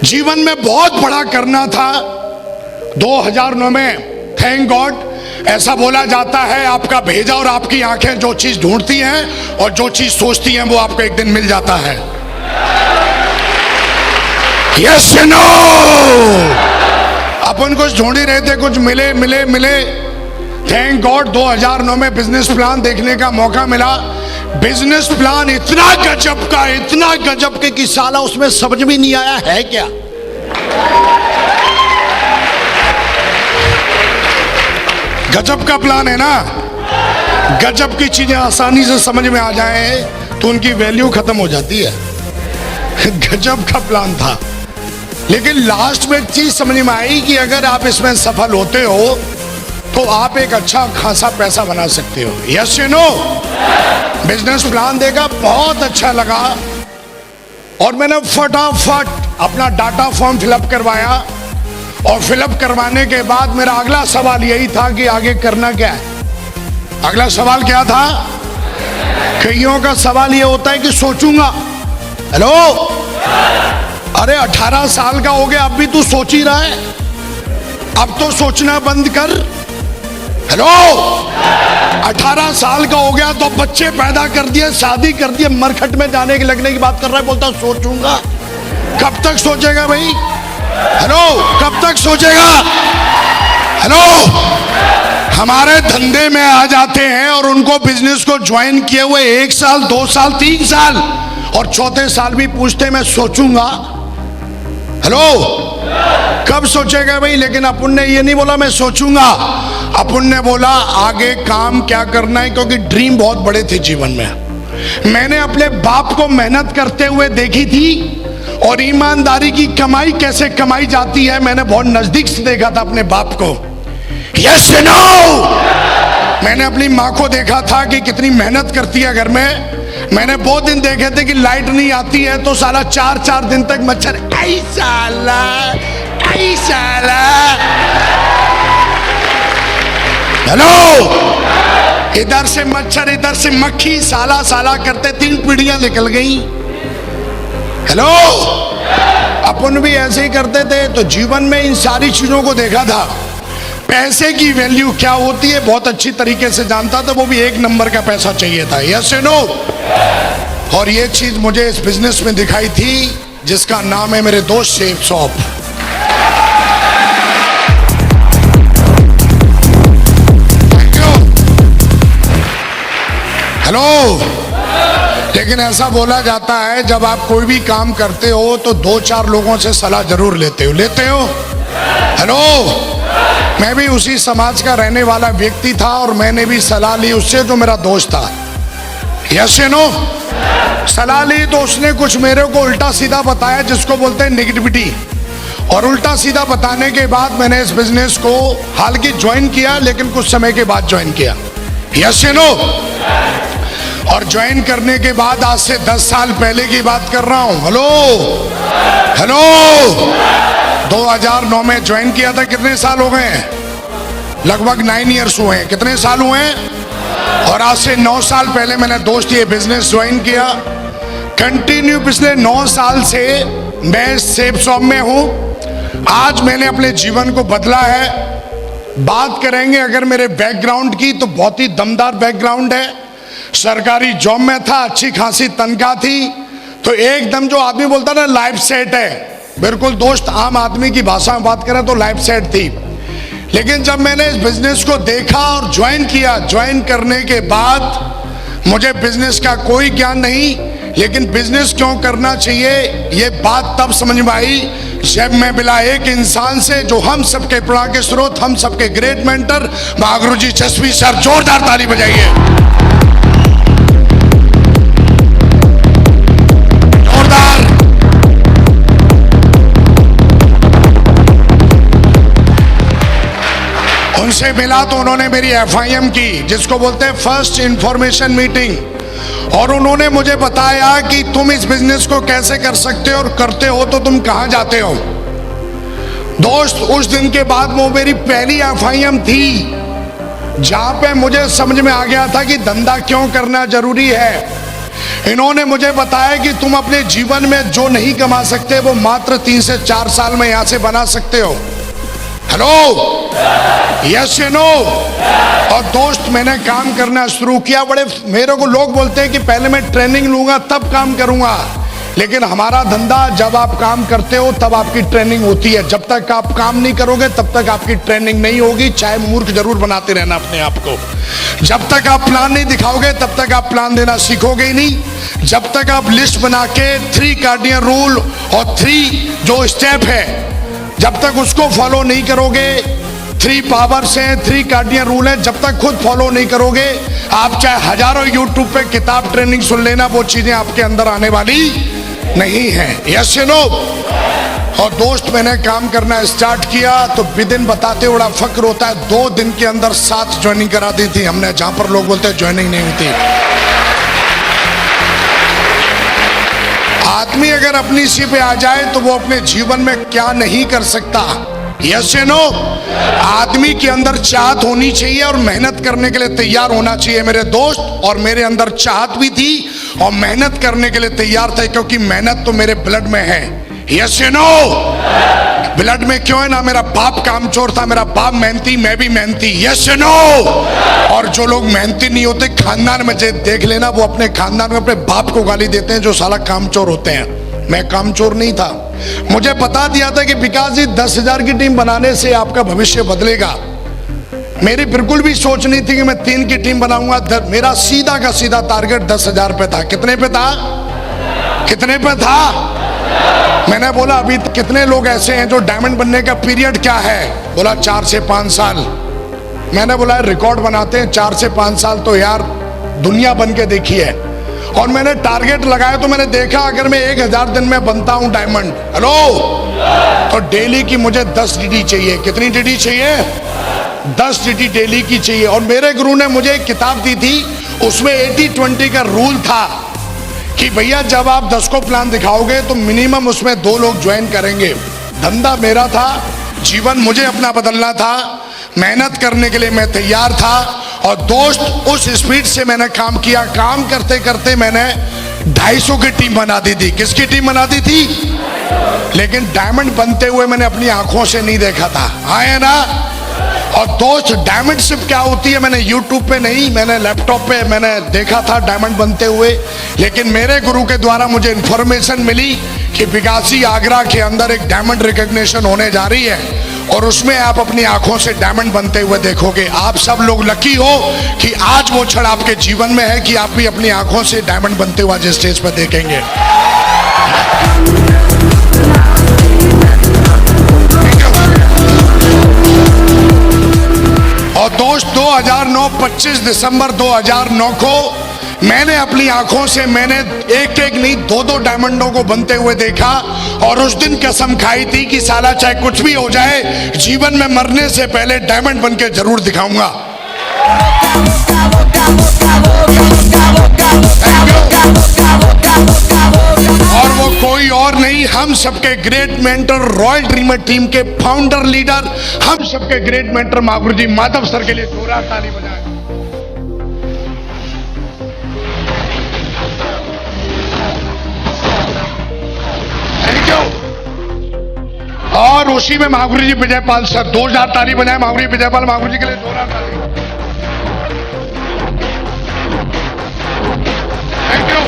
जीवन में बहुत बड़ा करना था 2009 में। थैंक गॉड, ऐसा बोला जाता है आपका भेजा और आपकी आंखें जो चीज ढूंढती हैं और जो चीज सोचती हैं वो आपको एक दिन मिल जाता है। यस या नो? अपन कुछ ढूंढ ही रहे थे, कुछ मिले मिले मिले। थैंक गॉड 2009 में बिजनेस प्लान देखने का मौका मिला। बिजनेस प्लान इतना गजब के कि साला उसमें समझ भी नहीं आया है क्या। गजब का प्लान है ना। गजब की चीजें आसानी से समझ में आ जाए तो उनकी वैल्यू खत्म हो जाती है। गजब का प्लान था, लेकिन लास्ट में एक चीज समझ में आई कि अगर आप इसमें सफल होते हो तो आप एक अच्छा खासा पैसा बना सकते हो। Yes you know? Business plan देखा, बहुत अच्छा लगा और मैंने फटाफट अपना डाटा फॉर्म फिलअप करवाया। और फिलअप करवाने के बाद मेरा अगला सवाल यही था कि आगे करना क्या है। अगला सवाल क्या था? कईयों का सवाल यह होता है कि सोचूंगा। हेलो, अरे 18 साल का हो गया, अब भी तू सोच ही रहा है? अब तो सोचना बंद कर। हेलो, 18 साल का हो गया तो बच्चे पैदा कर दिए, शादी कर दिए, मरखट में जाने के लगने की बात कर रहा है, बोलता सोचूंगा। कब तक सोचेगा भाई? हेलो, कब तक सोचेगा? हेलो, हमारे धंधे में आ जाते हैं और उनको बिजनेस को ज्वाइन किए हुए 1 साल 2 साल 3 साल और चौथे साल भी पूछते मैं सोचूंगा। हेलो, कब सोचेगा भाई? लेकिन अपन ने ये नहीं बोला मैं सोचूंगा, अपन ने बोला आगे काम क्या करना है, क्योंकि ड्रीम बहुत बड़े थे जीवन में। मैंने अपने बाप को मेहनत करते हुए देखी थी और ईमानदारी की कमाई कैसे कमाई जाती है मैंने बहुत नजदीक से देखा था अपने बाप को। यस या नो? मैंने अपनी माँ को देखा था कि कितनी मेहनत करती है घर में। मैंने बहुत दिन देखे थे कि लाइट नहीं आती है तो साला 4-4 दिन तक मच्छर ऐसा। हेलो, इधर से मच्छर इधर से मक्खी, साला करते 3 पीढ़ियां निकल गई। हेलो, अपन भी ऐसे ही करते थे। तो जीवन में इन सारी चीजों को देखा था। पैसे की वैल्यू क्या होती है बहुत अच्छी तरीके से जानता था, वो भी 1 नंबर का पैसा चाहिए था। यस या नो? और ये चीज मुझे इस बिजनेस में दिखाई थी जिसका नाम है मेरे दोस्त सेफ शॉप। हेलो, लेकिन ऐसा बोला जाता है जब आप कोई भी काम करते हो तो 2-4 लोगों से सलाह जरूर लेते हो। हेलो, मैं भी उसी समाज का रहने वाला व्यक्ति था और मैंने भी सलाह ली उससे जो मेरा दोस्त था। यस या नो? सलाह ली तो उसने कुछ मेरे को उल्टा सीधा बताया जिसको बोलते हैं नेगेटिविटी। और उल्टा सीधा बताने के बाद मैंने इस बिजनेस को हालांकि ज्वाइन किया, लेकिन कुछ समय के बाद ज्वाइन किया। यस या नो? और ज्वाइन करने के बाद आज से 10 साल पहले की बात कर रहा हूं। हेलो, 2009 में ज्वाइन किया था। कितने साल हो गए हैं? लगभग 9 इयर्स हुए हैं। कितने साल हुए हैं? और आज से 9 साल पहले मैंने दोस्त ये बिजनेस ज्वाइन किया। कंटिन्यू पिछले 9 साल से मैं सेफ शॉप में हूं। आज मैंने अपने जीवन को बदला है। बात करेंगे अगर मेरे बैकग्राउंड की तो बहुत ही दमदार बैकग्राउंड है। सरकारी जॉब में था, अच्छी खासी तनख्वाह थी, तो एकदम जो आदमी बोलता ना लाइफ सेट है, बिल्कुल दोस्त आम आदमी की भाषा में बात करें तो लाइफ सेट थी। लेकिन जब मैंने इस बिजनेस को देखा और ज्वाइन किया, ज्वाइन करने के बाद मुझे बिजनेस का कोई ज्ञान नहीं, लेकिन बिजनेस क्यों करना चाहिए ये बात तब समझ में आई जब मैं मिला एक इंसान से जो हम सबके प्रेरणा के स्रोत, हम सबके ग्रेट मेंटर महागुरुजी जसवी सर। जोरदार ताली बजाइए। उनसे मिला तो उन्होंने मेरी FIM की, जिसको बोलते हैं फर्स्ट इंफॉर्मेशन मीटिंग, और उन्होंने मुझे बताया कि तुम इस बिजनेस को कैसे कर सकते हो और करते हो तो तुम कहां जाते हो। दोस्त, उस दिन के बाद वो मेरी पहली FIM थी जहां पे मुझे समझ में आ गया था कि धंधा क्यों करना जरूरी है। इन्होंने मुझे बताया कि तुम अपने जीवन में जो नहीं कमा सकते वो मात्र 3 से 4 साल में यहां से बना सकते हो। हेलो, यस या नो? और दोस्त, मैंने काम करना शुरू किया। बड़े मेरे को लोग बोलते हैं कि पहले मैं ट्रेनिंग लूंगा तब काम करूंगा, लेकिन हमारा धंधा जब आप काम करते हो तब आपकी ट्रेनिंग होती है। जब तक आप काम नहीं करोगे तब तक आपकी ट्रेनिंग नहीं होगी, चाहे मूर्ख जरूर बनाते रहना अपने आप को। जब तक आप प्लान नहीं दिखाओगे तब तक आप प्लान देना सीखोगे ही नहीं। जब तक आप लिस्ट बना के 3 कार्डियन रूल और 3 जो स्टेप है, जब तक उसको फॉलो नहीं करोगे, 3 पावर्स हैं, 3 कार्डियन रूल है, जब तक खुद फॉलो नहीं करोगे, आप चाहे हजारों यूट्यूब पे किताब ट्रेनिंग सुन लेना, वो चीजें आपके अंदर आने वाली नहीं है। यस या नो? और दोस्त, मैंने काम करना स्टार्ट किया तो विदिन बताते बड़ा फक्र होता है, 2 दिन के अंदर 7 ज्वाइनिंग करा दी थी हमने, जहां पर लोग बोलते हैं ज्वाइनिंग नहीं होती। आदमी अगर अपनी सी पे आ जाए तो वो अपने जीवन में क्या नहीं कर सकता। यस या नो? आदमी के अंदर चाहत होनी चाहिए और मेहनत करने के लिए तैयार होना चाहिए मेरे दोस्त। और मेरे अंदर चाहत भी थी और मेहनत करने के लिए तैयार थे, क्योंकि मेहनत तो मेरे ब्लड में है। यस या नो? ब्लड में क्यों है ना? मेरा बाप कामचोर था, मेरा बाप मेहनती, मैं भी मेहनती। यस या नो? और जो लोग मेहनती नहीं होते खानदान में देख लेना, वो अपने खानदान में अपने बाप को गाली देते हैं जो साला कामचोर होते हैं। मैं कामचोर नहीं था। मुझे बता दिया था कि विकास जी 10,000 की टीम बनाने से आपका भविष्य बदलेगा। मेरी बिल्कुल भी सोच नहीं थी कि मैं 3 की टीम बनाऊंगा। मेरा सीधा का सीधा टारगेट 10,000 पे था। कितने पे था? कितने पे था? मैंने बोला अभी कितने लोग ऐसे हैं जो डायमंड बनने का पीरियड क्या है? बोला 4 से 5 साल। मैंने बोला रिकॉर्ड बनाते हैं, 4 से 5 साल तो यार दुनिया बन के देखी है। और मैंने टारगेट लगाया तो मैंने देखा अगर मैं 1000 दिन में बनता हूं डायमंड, हेलो, तो डेली की मुझे 10 डीडी चाहिए। कितनी डीडी चाहिए? 10 डीडी डेली की चाहिए। और मेरे गुरु ने मुझे एक किताब दी थी, उसमें 80-20 का रूल था कि भैया जब आप 10 को प्लान दिखाओगे तो मिनिमम उसमें 2 लोग ज्वाइन करेंगे। धंधा मेरा था, जीवन मुझे अपना बदलना था, मेहनत करने के लिए मैं तैयार था। और दोस्त, उस स्पीड से मैंने काम किया। काम करते करते मैंने 250 की टीम बना दी थी। किसकी टीम बना दी थी? लेकिन डायमंड बनते हुए मैंने अपनी आंखों से नहीं देखा था। आए ना? और दोस्त, डायमंड शिप क्या होती है मैंने यूट्यूब पे नहीं, मैंने लैपटॉप पे मैंने देखा था डायमंड बनते हुए। लेकिन मेरे गुरु के द्वारा मुझे इंफॉर्मेशन मिली कि विकासी आगरा के अंदर एक डायमंड रिकॉग्निशन होने जा रही है और उसमें आप अपनी आंखों से डायमंड बनते हुए देखोगे। आप सब लोग लकी हो कि आज वो क्षण आपके जीवन में है कि आप भी अपनी आंखों से डायमंड बनते हुए आज स्टेज पर देखेंगे। और दोस्त, 2009 25 दिसंबर 2009 को मैंने अपनी आंखों से मैंने एक नहीं 2 डायमंडों को बनते हुए देखा। और उस दिन कसम खाई थी कि साला चाहे कुछ भी हो जाए, जीवन में मरने से पहले डायमंड बन के जरूर दिखाऊंगा। और वो कोई और नहीं, हम सबके great mentor, royal dreamer team के फाउंडर लीडर, हम सबके ग्रेट मेंटर महागुरु जी माधव सर के लिए जोरदार ताली बजाएं। और उसी में महागुरु जी विजयपाल सर, 2000 ताली बजाए महागुरु जी विजयपाल, महागुरु जी के लिए जोरदार ताली। Thank you.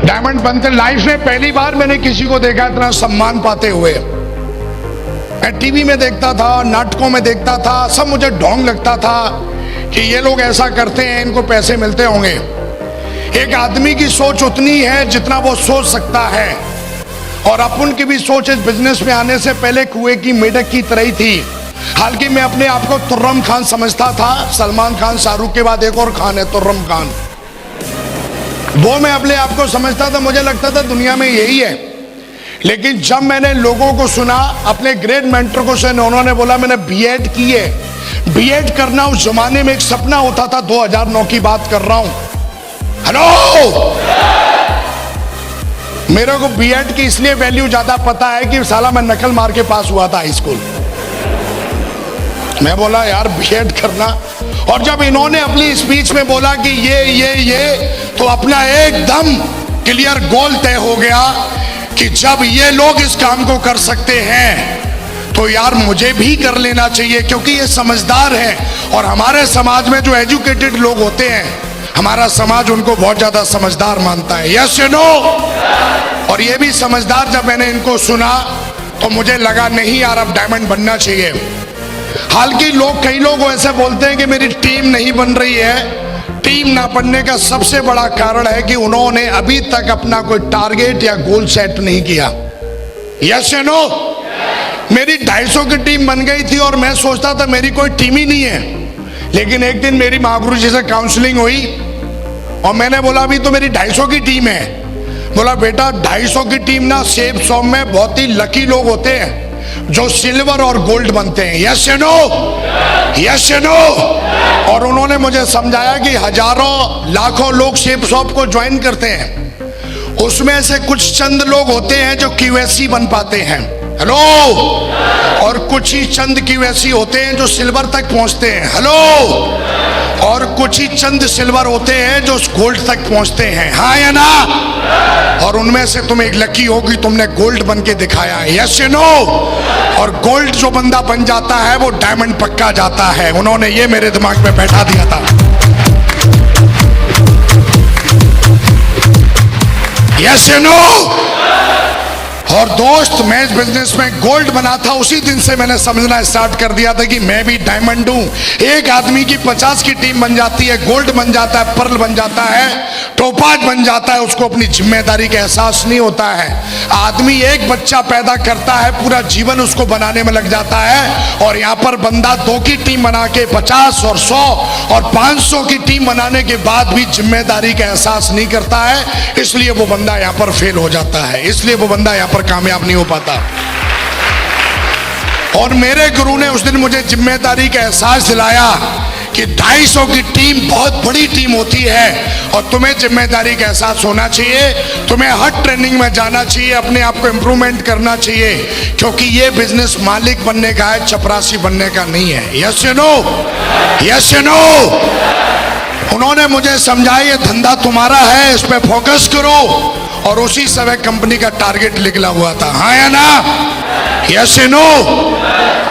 डायमंड बनते लाइफ में पहली बार मैंने किसी को देखा इतना सम्मान पाते हुए। मैं टीवी में देखता था, नाटकों में देखता था, सब मुझे ढोंग लगता था कि ये लोग ऐसा करते हैं, इनको पैसे मिलते होंगे। एक आदमी की सोच उतनी है जितना वो सोच सकता है। और अपन की भी सोच इस बिजनेस में आने से पहले कुएं की मेढक की तरह ही थी। हालांकि मैं अपने आप को तुर्रम खान समझता था। सलमान खान, शाहरुख के बाद एक और खान है तुर्रम खान, वो मैं अपने आप को समझता था। मुझे लगता था दुनिया में यही है। लेकिन जब मैंने लोगों को सुना, अपने ग्रेट मेंटर को सुना, उन्होंने बोला मैंने बीएड की है। बीएड करना उस जमाने में एक सपना होता था। 2009 की बात कर रहा हूं। हेलो, मेरे को बीएड की इसलिए वैल्यू ज्यादा पता है कि साला मैं नकल मार के पास हुआ था हाई स्कूल। मैं बोला यार बीएड करना, और जब इन्होंने अपनी स्पीच में बोला कि ये तो अपना एकदम क्लियर गोल तय हो गया कि जब ये लोग इस काम को कर सकते हैं तो यार मुझे भी कर लेना चाहिए, क्योंकि ये समझदार हैं। और हमारे समाज में जो एजुकेटेड लोग होते हैं, हमारा समाज उनको बहुत ज्यादा समझदार मानता है। यस या नो? और ये भी समझदार, जब मैंने इनको सुना तो मुझे लगा नहीं यार अब डायमंड बनना चाहिए। हालांकि कई लोग ऐसे बोलते हैं कि मेरी टीम नहीं बन रही है। टीम ना बनने का सबसे बड़ा कारण है कि उन्होंने अभी तक अपना कोई टारगेट या गोल सेट नहीं किया। यस या नो? मेरी 250 की टीम बन गई थी और मैं सोचता था मेरी कोई टीम ही नहीं है। लेकिन एक दिन मेरी महागुरु जी से काउंसलिंग हुई और मैंने बोला अभी तो मेरी 250 की टीम है। बोला बेटा 250 की टीम ना, सेब सॉप में बहुत ही लकी लोग होते हैं जो सिल्वर और गोल्ड बनते हैं। यस या नो? यस या नो? और उन्होंने मुझे समझाया कि हजारों लाखों लोग शेप शॉप को ज्वाइन करते हैं, उसमें से कुछ चंद लोग होते हैं जो QSC बन पाते हैं। हेलो? और कुछ ही चंद QSC होते हैं जो सिल्वर तक पहुंचते हैं। हेलो? और कुछ ही चंद सिल्वर होते हैं जो गोल्ड तक पहुंचते हैं। हाँ या ना? और उनमें से तुम एक लकी हो कि तुमने गोल्ड बन के दिखाया है। यस या नो? और गोल्ड जो बंदा बन जाता है वो डायमंड पक्का जाता है। उन्होंने ये मेरे दिमाग में बैठा दिया था। यस या नो? और दोस्त, मैं इस बिजनेस में गोल्ड बना था, उसी दिन से मैंने समझना स्टार्ट कर दिया था कि मैं भी डायमंड हूं। एक आदमी की 50 की टीम बन जाती है, गोल्ड बन जाता है, पर्ल बन जाता है, टोपाज बन जाता है, उसको अपनी जिम्मेदारी का एहसास नहीं होता है। आदमी एक बच्चा पैदा करता है, पूरा जीवन उसको बनाने में लग जाता है। और यहाँ पर बंदा 2 की टीम बना के 50 और 100 और 500 की टीम बनाने के बाद भी जिम्मेदारी का एहसास नहीं करता है, इसलिए वो बंदा यहाँ पर फेल हो जाता है, इसलिए वो बंदा यहाँ पर कामयाब नहीं हो पाता। और मेरे गुरु ने उस दिन मुझे जिम्मेदारी का एहसास दिलाया कि 250 की टीम बहुत बड़ी टीम होती है और तुम्हें जिम्मेदारी का एहसास होना चाहिए। तुम्हें हर ट्रेनिंग में जाना चाहिए, अपने आप को इम्प्रूवमेंट करना चाहिए, क्योंकि ये बिजनेस मालिक बनने का है, चपरासी बनने का नहीं है। यस या नो? यस या नो? उन्होंने मुझे समझाया ये धंधा तुम्हारा है, इस पे फोकस करो। और उसी समय कंपनी का टारगेट निकला हुआ था। हाँ या ना? यस या नो?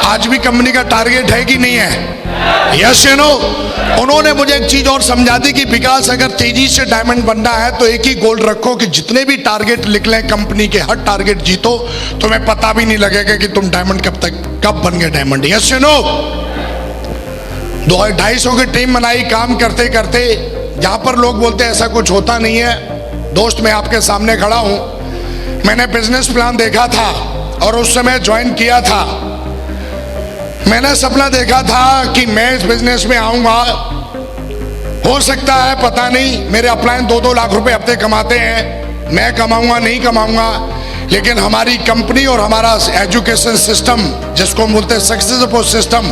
आज भी कंपनी का टारगेट है कि नहीं है? यस या नो? उन्होंने मुझे एक चीज और समझा दी कि विकास, अगर तेजी से डायमंड बनना है तो एक ही गोल रखो कि जितने भी टारगेट निकले कंपनी के, हर टारगेट जीतो, तुम्हें पता भी नहीं लगेगा कि तुम डायमंड कब बन गए डायमंड। यस या नो? 250 की टीम बनाई, काम करते करते, जहां पर लोग बोलते हैं ऐसा कुछ होता नहीं है। दोस्त, मैं आपके सामने खड़ा हूं, मैंने बिजनेस प्लान देखा था और उस समय ज्वाइन किया था। मैंने सपना देखा था कि मैं इस बिजनेस में आऊंगा, हो सकता है पता नहीं, मेरे अपलाइन 2-2 लाख रुपए हफ्ते कमाते हैं, मैं कमाऊंगा नहीं कमाऊंगा, लेकिन हमारी कंपनी और हमारा एजुकेशन सिस्टम, जिसको हम बोलते हैं सक्सेसफुल सिस्टम,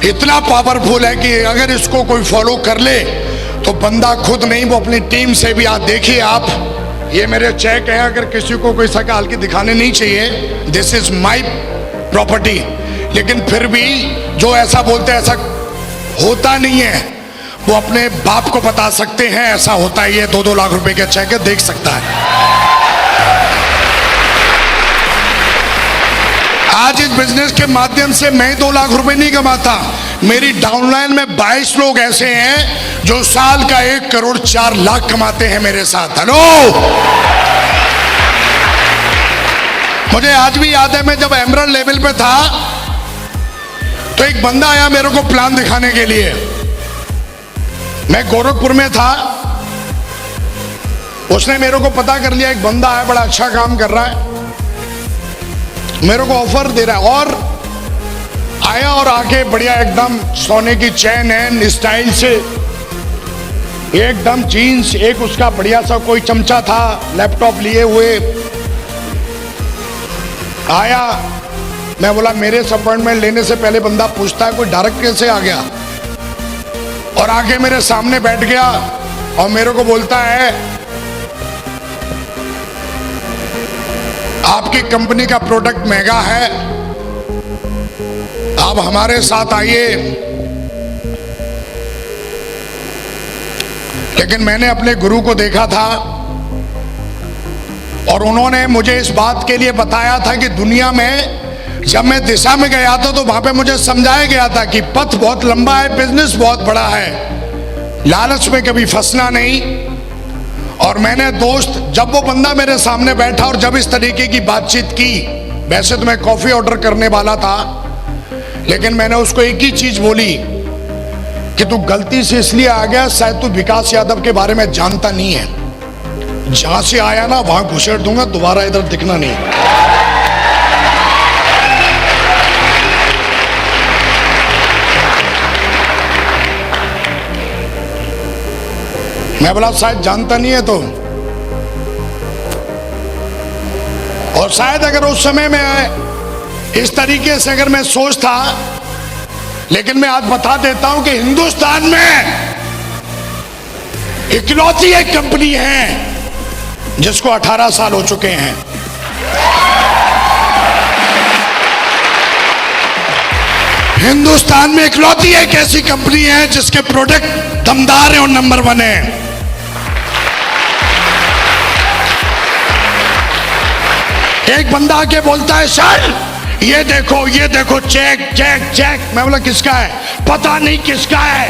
इतना पावरफुल है कि अगर इसको कोई फॉलो कर ले तो बंदा खुद नहीं, वो अपनी टीम से भी। आप देखिए, आप ये मेरे चेक है, अगर किसी को कोई शक हल्की दिखाने नहीं चाहिए, दिस इज माई प्रॉपर्टी, लेकिन फिर भी जो ऐसा बोलते हैं ऐसा होता नहीं है, वो अपने बाप को बता सकते हैं ऐसा होता है। ये 2-2 लाख रुपए का चेक है, देख सकता है। आज इस बिजनेस के माध्यम से मैं 2 लाख रुपए नहीं कमाता, मेरी डाउनलाइन में 22 लोग ऐसे हैं जो साल का 1 करोड़ 4 लाख कमाते हैं मेरे साथ। हेलो? मुझे आज भी याद है, मैं जब एमरल्ड लेवल पे था तो एक बंदा आया मेरे को प्लान दिखाने के लिए। मैं गोरखपुर में था, उसने मेरे को पता कर लिया एक बंदा है, बड़ा अच्छा काम कर रहा है, मेरे को ऑफर दे रहा है। और आया और आके बढ़िया एकदम सोने की चैन है, स्टाइल से एकदम जीन्स, एक उसका बढ़िया सा कोई चमचा था, लैपटॉप लिए हुए आया। मैं बोला मेरे से अपॉइंटमेंट लेने से पहले बंदा पूछता है कोई डायरेक्ट कैसे आ गया, और आके मेरे सामने बैठ गया और मेरे को बोलता है आपकी कंपनी का प्रोडक्ट महंगा है, आप हमारे साथ आइए, लेकिन मैंने अपने गुरु को देखा था और उन्होंने मुझे इस बात के लिए बताया था कि दुनिया में जब मैं दिशा में गया था तो वहां पे मुझे समझाया गया था कि पथ बहुत लंबा है, बिजनेस बहुत बड़ा है, लालच में कभी फंसना नहीं। और मैंने दोस्त, जब वो बंदा मेरे सामने बैठा और जब इस तरीके की बातचीत की, वैसे तो मैं कॉफी ऑर्डर करने वाला था, लेकिन मैंने उसको एक ही चीज बोली कि तू गलती से इसलिए आ गया, शायद तू विकास यादव के बारे में जानता नहीं है। जहां से आया ना वहां घुसेड़ दूंगा, दोबारा इधर दिखना नहीं। मैं बोला शायद जानता नहीं है तो, और शायद अगर उस समय में इस तरीके से अगर मैं सोचता, लेकिन मैं आज बता देता हूं कि हिंदुस्तान में इकलौती एक कंपनी है जिसको 18 साल हो चुके हैं। हिंदुस्तान में इकलौती एक ऐसी कंपनी है जिसके प्रोडक्ट दमदार है और नंबर 1 है। एक बंदा आके बोलता है सर ये देखो चेक चेक चेक। मैं बोला किसका है? पता नहीं किसका है,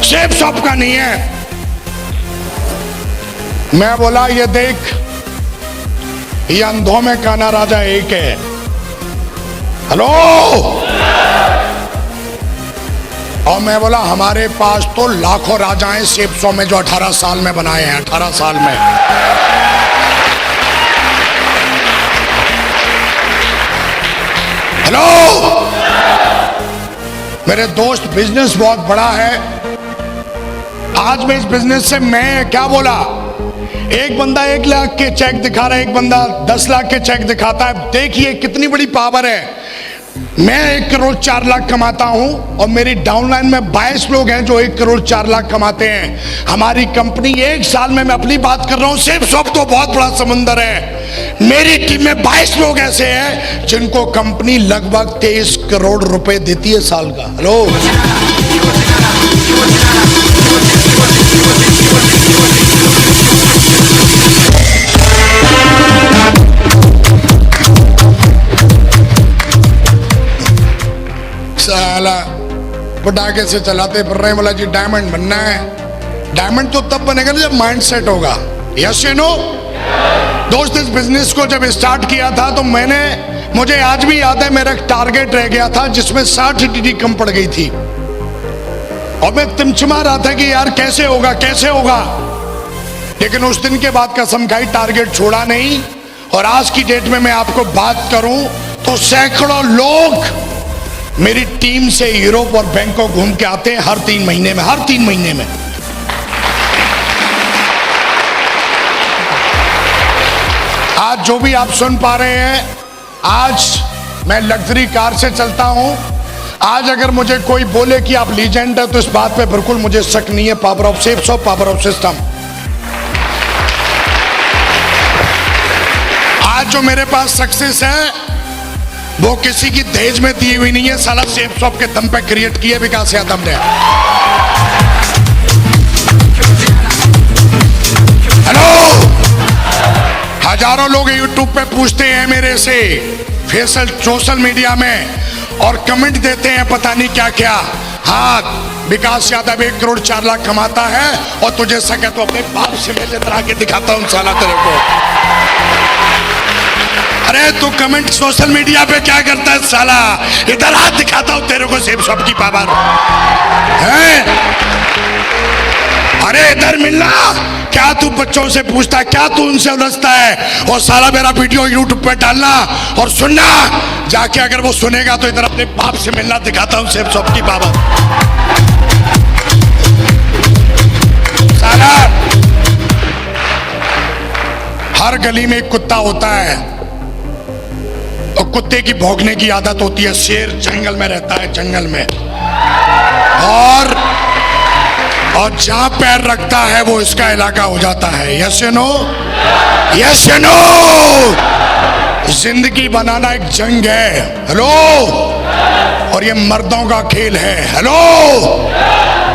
सेफ शॉप का नहीं है। मैं बोला ये देख, ये अंधों में काना राजा एक है। हेलो। और मैं बोला हमारे पास तो लाखों राजाएं सेफ शॉप में जो 18 साल में बनाए हैं, 18 साल में। हेलो मेरे दोस्त, बिजनेस बहुत बड़ा है। आज में इस बिजनेस से मैं क्या बोला, एक बंदा 1 लाख के चेक दिखा रहा है, एक बंदा 10 लाख के चेक दिखाता है। देखिए कितनी बड़ी पावर है। मैं 1 करोड़ 4 लाख कमाता हूं और मेरी डाउनलाइन में 22 लोग हैं जो 1 करोड़ 4 लाख कमाते हैं। हमारी कंपनी 1 साल में, मैं अपनी बात कर रहा हूं, सिर्फ सब तो बहुत बड़ा समुंदर है। मेरी टीम में 22 लोग ऐसे हैं जिनको कंपनी लगभग 23 करोड़ रुपए देती है साल का। हेलो। साला पटाखे से चलाते फिर रहे, बोला जी डायमंड बनना है। डायमंड तो तब बनेगा ना जब माइंड सेट होगा। यस यू नो दोस्त, इस बिजनेस को जब स्टार्ट किया था तो मुझे आज भी याद है, मेरा एक टारगेट रह गया था जिसमें 60 DD कम पड़ गई थी और मैं तिमचमा रहा था कि यार कैसे होगा कैसे होगा। लेकिन उस दिन के बाद कसम खाई, टारगेट छोड़ा नहीं। और आज की डेट में मैं आपको बात करूं तो सैकड़ों लोग मेरी टीम से यूरोप और बैंकॉक घूम के आते हैं हर 3 महीने में, हर 3 महीने में। आज जो भी आप सुन पा रहे हैं, आज मैं लग्जरी कार से चलता हूं। आज अगर मुझे कोई बोले कि आप लीजेंड है तो इस बात पे बिल्कुल मुझे शक नहीं है। Power of safes of power of system. आज जो मेरे पास सक्सेस है वो किसी की दहेज में दी हुई नहीं है, साला सेफ शॉप के दम पे क्रिएट किए विकास यादव ने। हेलो। हजारों लोग यूट्यूब पे पूछते हैं मेरे से, सोशल मीडिया में, और कमेंट देते हैं पता नहीं क्या क्या। हाँ, विकास यादव 1 करोड़ 4 लाख कमाता है और तुझे सके तो अपने बाप से मैं इधर आके दिखाता हूं साला तेरे को। अरे तू कमेंट सोशल मीडिया पे क्या करता है साला, इधर हाथ दिखाता हूं तेरे को सेफ शॉप की पावर है। अरे इधर मिलना। क्या तू बच्चों से पूछता है, क्या तू उनसे उलझता है? और साला मेरा वीडियो यूट्यूब पे डालना और सुनना, जाके अगर वो सुनेगा तो इधर अपने बाप से मिलना, दिखाता हूं सेफ शॉप की पावर। साला हर गली में एक कुत्ता होता है और कुत्ते की भौंकने की आदत होती है। शेर जंगल में रहता है, जंगल में, और जहां पैर रखता है वो इसका इलाका हो जाता है। Yes you know, yes you know. जिंदगी बनाना एक जंग है। हेलो। और ये मर्दों का खेल है। हेलो।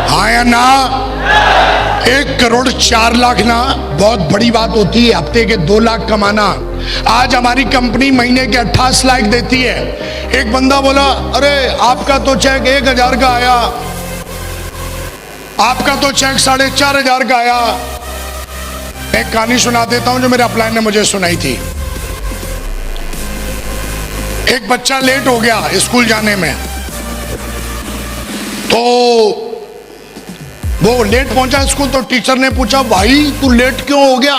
हाँ या ना? 1,04,00,000 ना बहुत बड़ी बात होती है। हफ्ते के 2 लाख कमाना। आज हमारी कंपनी महीने के 28 लाख देती है। एक बंदा बोला, अरे आपका तो चेक 1,000 का आया, आपका तो चेक 4,500 का आया। एक कहानी सुना देता हूं जो मेरे अपलाइन ने मुझे सुनाई थी। एक बच्चा लेट हो गया स्कूल जाने में, तो वो लेट पहुंचा स्कूल, तो टीचर ने पूछा, भाई तू लेट क्यों हो गया?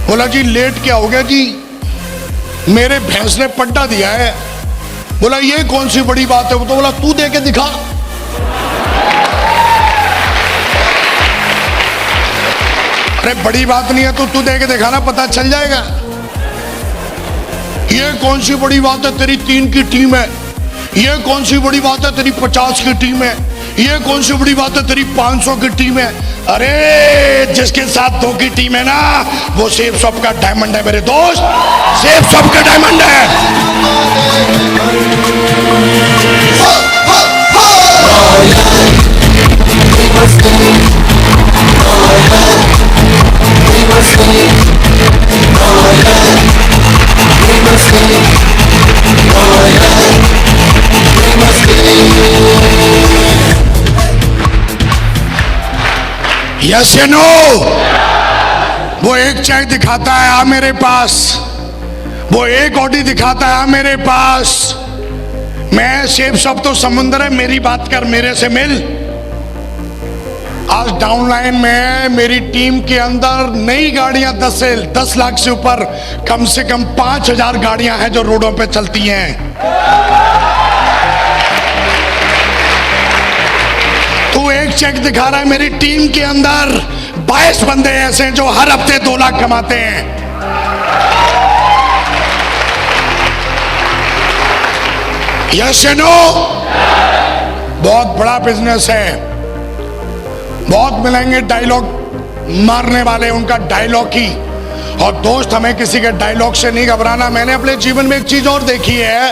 बोला, जी लेट क्या हो गया जी, मेरे भैंस ने पट्टा दिया है। बोला, ये कौन सी बड़ी बात है? वो तो बोला, तू दे के दिखा। अरे बड़ी बात नहीं है तो तू दे के दिखाना, पता चल जाएगा। ये कौन सी बड़ी बात है, तेरी 3 की टीम है। ये कौन सी बड़ी बात है, तेरी 50 की टीम है। ये कौन सी बड़ी बात है, तेरी 500 की टीम है। अरे जिसके साथ 2 की टीम है ना, वो सेफ शॉप का डायमंड है मेरे दोस्त, सेफ शॉप का डायमंड है। यस या नो? वो एक चेक दिखाता है, आ मेरे पास। वो एक ऑडी दिखाता है, आ मेरे पास। मैं सेफ शॉप तो समुंदर है, मेरी बात कर, मेरे से मिल। आज डाउनलाइन में मेरी टीम के अंदर नई गाड़ियां 10 लाख से ऊपर, कम से कम 5,000 गाड़ियां हैं जो रोडों पे चलती हैं। तू एक चेक दिखा रहा है, मेरी टीम के अंदर 22 बंदे ऐसे हैं जो हर हफ्ते 2 लाख कमाते हैं। यस या नो? बहुत बड़ा बिजनेस है। बहुत मिलेंगे डायलॉग मारने वाले, उनका डायलॉग ही। और दोस्त, हमें किसी के डायलॉग से नहीं घबराना। मैंने अपने जीवन में एक चीज और देखी है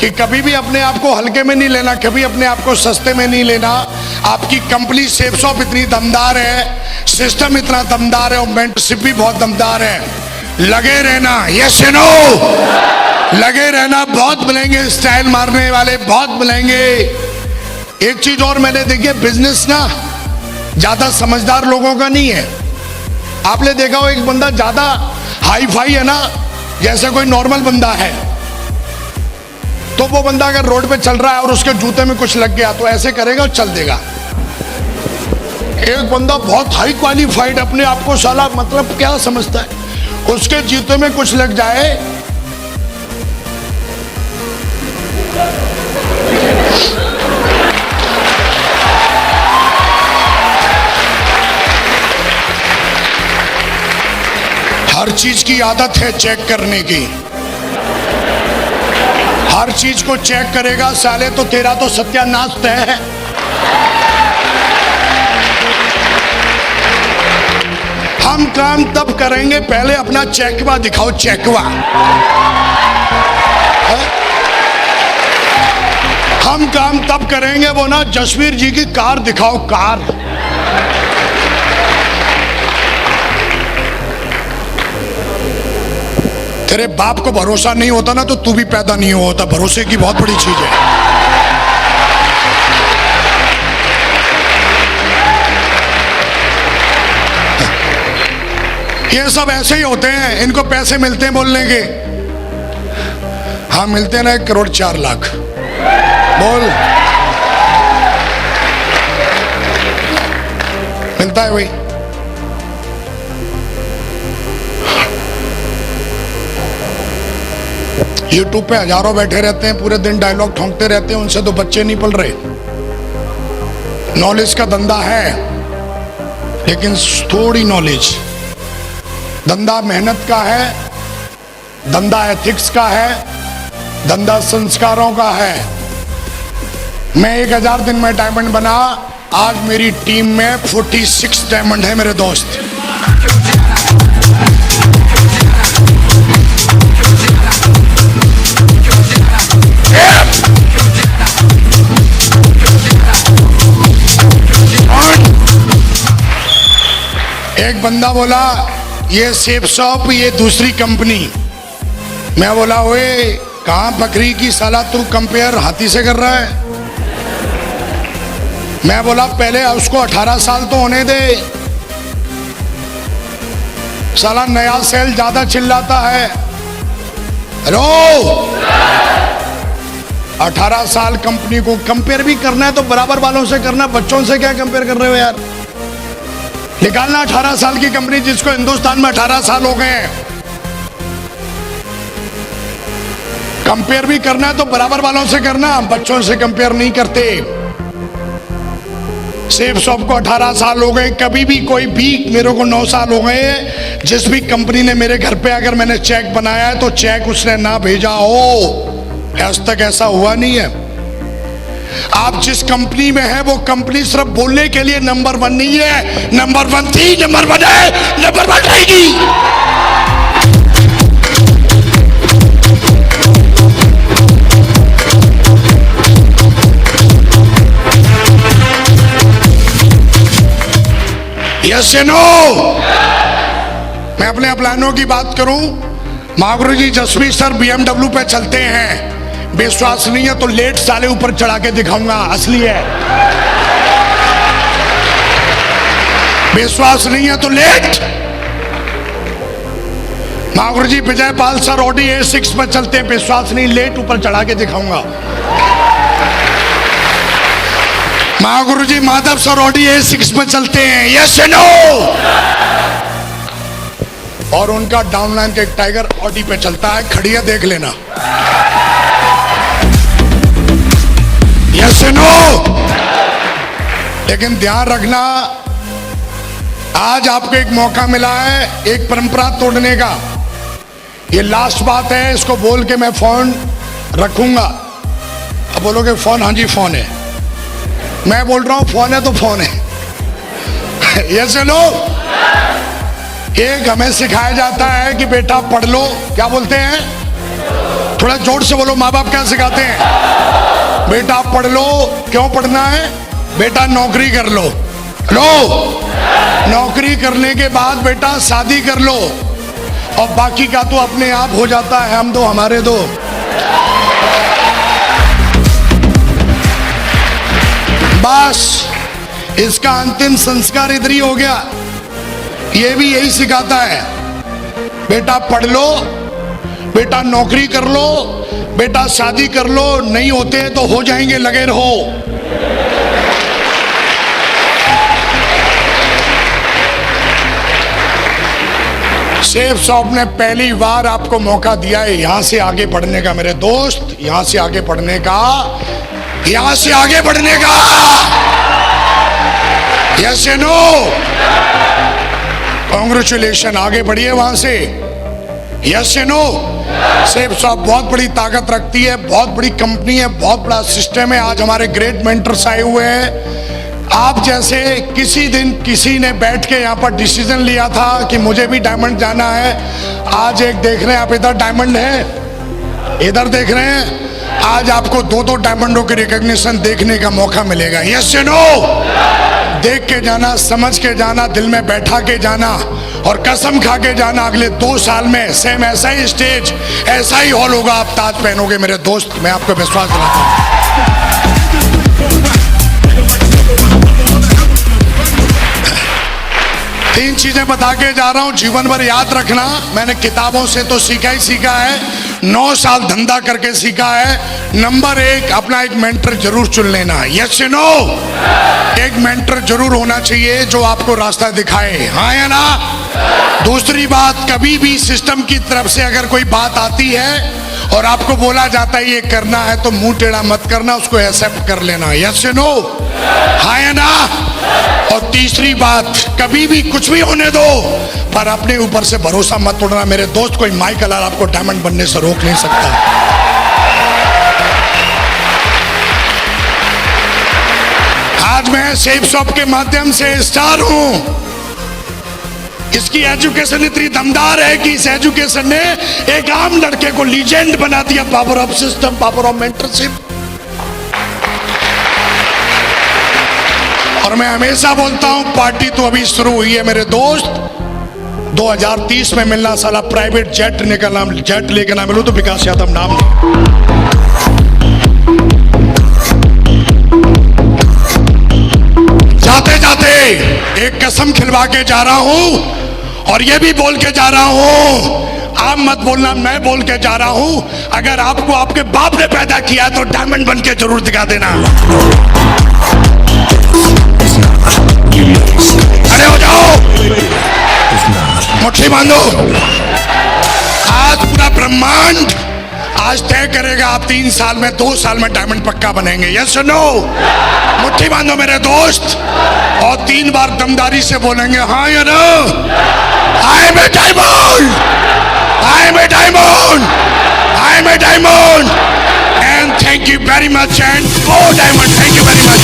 कि कभी भी अपने आप को हल्के में नहीं लेना, कभी अपने आप को सस्ते में नहीं लेना। आपकी कंपनी सेफ शॉप इतनी दमदार है, सिस्टम इतना दमदार है और मेंटरशिप भी बहुत दमदार है। लगे रहना। यस या नो? लगे रहना। बहुत मिलेंगे स्टाइल मारने वाले, बहुत मिलेंगे। एक चीज और मैंने देखी, बिजनेस ना ज्यादा समझदार लोगों का नहीं है। आपने देखा हो, एक बंदा ज्यादा हाई फाई है ना, जैसे कोई नॉर्मल बंदा है, तो वो बंदा अगर रोड पे चल रहा है और उसके जूते में कुछ लग गया तो ऐसे करेगा और चल देगा। एक बंदा बहुत हाई क्वालिफाइड, अपने आप को साला मतलब क्या समझता है, उसके जूते में कुछ लग जाए हर चीज की आदत है चेक करने की। हर चीज को चेक करेगा साले तो तेरा तो सत्यानाश तय है। हम काम तब करेंगे, पहले अपना चेकवा दिखाओ, चेकवा। हम काम तब करेंगे, वो ना जसवीर जी की कार दिखाओ, कार। तेरे बाप को भरोसा नहीं होता ना तो तू भी पैदा नहीं होता। भरोसे की बहुत बड़ी चीज है। ये सब ऐसे ही होते हैं, इनको पैसे मिलते हैं बोलने के। हाँ मिलते हैं ना, 1,04,00,000 बोल मिलता है भाई। यूट्यूब पे हजारों बैठे रहते हैं, पूरे दिन डायलॉग ठोंकते रहते हैं, उनसे तो बच्चे नहीं पल रहे। नॉलेज का धंधा है लेकिन थोड़ी नॉलेज। धंधा मेहनत का है, धंधा एथिक्स का है, धंधा संस्कारों का है। मैं 1000 दिन में डायमंड बना, आज मेरी टीम में 46 डायमंड है मेरे दोस्त। बंदा बोला ये सेफ शॉप, ये दूसरी कंपनी। मैं बोला ओए कहाँ बकरी की साला तू कंपेयर हाथी से कर रहा है। मैं बोला पहले उसको 18 साल तो होने दे, साला नया सेल ज्यादा चिल्लाता है। हेलो 18 साल कंपनी को कंपेयर भी करना है तो बराबर वालों से करना, बच्चों से क्या कंपेयर कर रहे हो यार। निकालना 18 साल की कंपनी जिसको हिंदुस्तान में 18 साल हो गए हैं। कंपेयर भी करना है तो बराबर वालों से करना, बच्चों से कंपेयर नहीं करते। सेफ शॉप को 18 साल हो गए, कभी भी कोई भी, मेरे को 9 साल हो गए, जिस भी कंपनी ने मेरे घर पे अगर मैंने चेक बनाया है तो चेक उसने ना भेजा हो, आज तक ऐसा हुआ नहीं है। आप जिस कंपनी में हैं वो कंपनी सिर्फ बोलने के लिए नंबर 1 नहीं है, नंबर 1 थी, नंबर 1 है, नंबर 1 रहेगी। यस या नो? मैं अपने प्लानों की बात करूं, महागुरु जी जसवीर सर BMW पे चलते हैं, विश्वास नहीं है तो लेट साले ऊपर चढ़ा के दिखाऊंगा, असली है। विश्वास नहीं है तो लेट। महागुरु जी Vijay Pal sir Audi A6 पर चलते हैं, विश्वास नहीं, लेट ऊपर चढ़ा के दिखाऊंगा। महागुरु जी माधव सर ऑडी A6 पर चलते हैं, यस या नो? और उनका डाउनलाइन के एक टाइगर ऑडी पे चलता है, खड़ी है, देख लेना। यस या नो? लेकिन ध्यान रखना, आज आपको एक मौका मिला है एक परंपरा तोड़ने का। ये लास्ट बात है, इसको बोल के मैं फोन रखूंगा। अब बोलोगे फोन, हाँ जी फोन है। मैं बोल रहा हूं फोन है तो फोन है। यस या नो? एक हमें सिखाया जाता है कि बेटा पढ़ लो, क्या बोलते हैं, थोड़ा जोर से बोलो, माँ बाप क्या सिखाते हैं? बेटा पढ़ लो। क्यों पढ़ना है? बेटा नौकरी कर लो। लो, नौकरी करने के बाद बेटा शादी कर लो, और बाकी का तो अपने आप हो जाता है, हम दो हमारे दो। बस इसका अंतिम संस्कार इधर ही हो गया। ये भी यही सिखाता है, बेटा पढ़ लो, बेटा नौकरी कर लो, बेटा शादी कर लो, नहीं होते तो हो जाएंगे, लगे रहो। सेफ शॉप ने पहली बार आपको मौका दिया है यहां से आगे बढ़ने का, मेरे दोस्त, यहां से आगे बढ़ने का, यहां से आगे बढ़ने का। यस या नो? कांग्रेचुलेशन, आगे बढ़िए वहां से। यस या नो? सेफ शॉप बहुत बड़ी ताकत रखती है, बहुत बड़ी कंपनी है, बहुत बड़ा सिस्टम है। आज हमारे ग्रेट मेंटर्स आए हुए हैं। आप जैसे किसी दिन किसी ने बैठ के यहाँ पर डिसीजन लिया था कि मुझे भी डायमंड जाना है, आज एक देख रहे हैं आप, इधर डायमंड है, इधर देख रहे हैं, आज आपको 2-2 डायमंडों की रिकॉग्निशन देखने का मौका मिलेगा। यस या नो? देख के जाना, समझ के जाना, दिल में बैठा के जाना, और कसम खा के जाना अगले 2 साल में सेम ऐसा ही स्टेज, ऐसा ही हॉल होगा, आप ताज पहनोगे मेरे दोस्त, मैं आपको विश्वास दिलाता हूं। तीन चीजें बता के जा रहा हूं, जीवन भर याद रखना। मैंने किताबों से तो सीखा ही सीखा है, 9 साल धंधा करके सीखा है। नंबर 1, अपना एक मेंटर जरूर चुन लेना। यस या नो? एक मेंटर जरूर होना चाहिए जो आपको रास्ता दिखाए, हाँ या ना? दूसरी बात, कभी भी सिस्टम की तरफ से अगर कोई बात आती है और आपको बोला जाता है ये करना है, तो मुंह टेढ़ा मत करना, उसको एक्सेप्ट कर लेना। यस या नो? हाँ या ना? और तीसरी बात, कभी भी कुछ भी होने दो, पर अपने ऊपर से भरोसा मत तोड़ना मेरे दोस्त। कोई माइकल आपको डायमंड बनने से रोक नहीं सकता। आज मैं सेफ शॉप के माध्यम से स्टार हूं। इसकी एजुकेशन इतनी दमदार है कि इस एजुकेशन ने एक आम लड़के को लीजेंड बना दिया। Power of system, power of mentorship. और मैं हमेशा बोलता हूं पार्टी तो अभी शुरू हुई है मेरे दोस्त, 2030 में मिलना, साला प्राइवेट जेट लेकर ना मिलूं तो विकास यादव नाम नहीं। जाते जाते एक कसम खिलवा के जा रहा हूं और ये भी बोल के जा रहा हूं, आप मत बोलना, मैं बोल के जा रहा हूं, अगर आपको आपके बाप ने पैदा किया तो डायमंड बन के जरूर दिखा देना। खड़े हो जाओ, मुट्ठी बांधो। आज पूरा ब्रह्मांड आज तय करेगा आप 3 साल में, 2 साल में डायमंड पक्का बनेंगे, यस और नो? मुट्ठी बांधो मेरे दोस्त और 3 बार दमदारी से बोलेंगे हाँ या no. I am a diamond, I am a diamond, I am a diamond and thank you very much and go diamond, thank you very much.